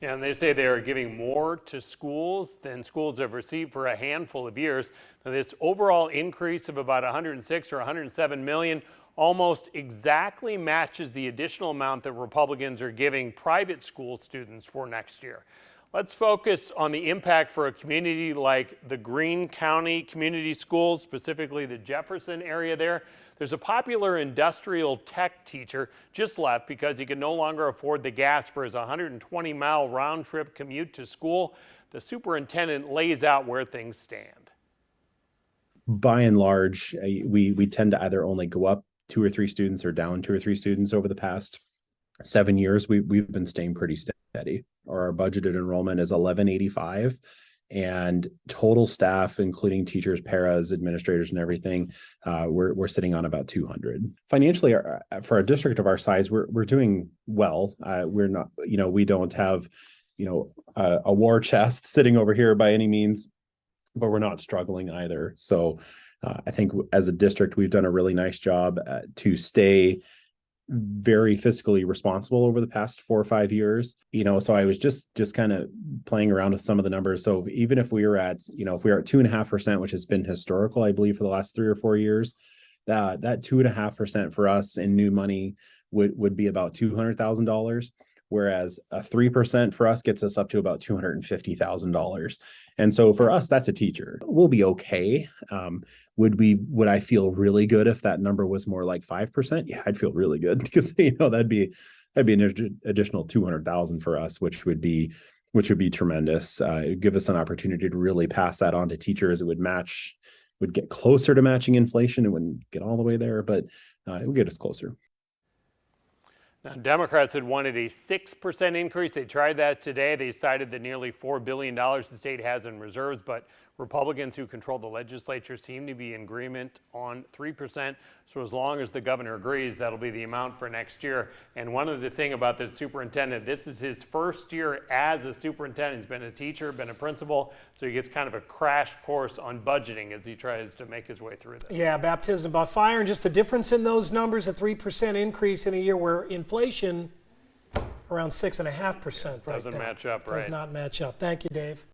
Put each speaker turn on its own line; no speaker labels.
Yeah, and they say they are giving more to schools than schools have received for a handful of years. Now, this overall increase of about 106 or 107 million almost exactly matches the additional amount that Republicans are giving private school students for next year. Let's focus on the impact for a community like the Greene County Community Schools, specifically the Jefferson area there. There's a popular industrial tech teacher just left because he can no longer afford the gas for his 120-mile round-trip commute to school. The superintendent lays out where things stand.
By and large, we tend to either only go up 2 or 3 students or down 2 or 3 students over the past 7 years. We've been staying pretty steady. Our budgeted enrollment is 1185, and total staff, including teachers, paras, administrators, and everything, we're sitting on about 200. Financially, for a district of our size, we're doing well. We're not, we don't have, a war chest sitting over here by any means, but we're not struggling either. So I think as a district, we've done a really nice job to stay very fiscally responsible over the past 4 or 5 years. So I was just kind of playing around with some of the numbers. So even if we were at, if we are at 2.5%, which has been historical, I believe, for the last 3 or 4 years, that 2.5% for us in new money would be about $200,000. Whereas a 3% for us gets us up to about $250,000. And so for us, that's a teacher. We'll be okay. Would I feel really good if that number was more like 5%? Yeah, I'd feel really good because that'd be an additional 200,000 for us, which would be tremendous. It would give us an opportunity to really pass that on to teachers. It would get closer to matching inflation. It wouldn't get all the way there, but it would get us closer.
Now, Democrats had wanted a 6% increase. They tried that today. They cited the nearly $4 billion the state has in reserves, but Republicans who control the legislature seem to be in agreement on 3%. So as long as the governor agrees, that'll be the amount for next year. And one of the thing about the superintendent, this is his first year as a superintendent. He's been a teacher, been a principal, so he gets kind of a crash course on budgeting as he tries to make his way through this.
Yeah, baptism by fire, and just the difference in those numbers, a 3% increase in a year where inflation around 6.5% right
Doesn't
now.
match up, right?
Does not match up. Thank you, Dave.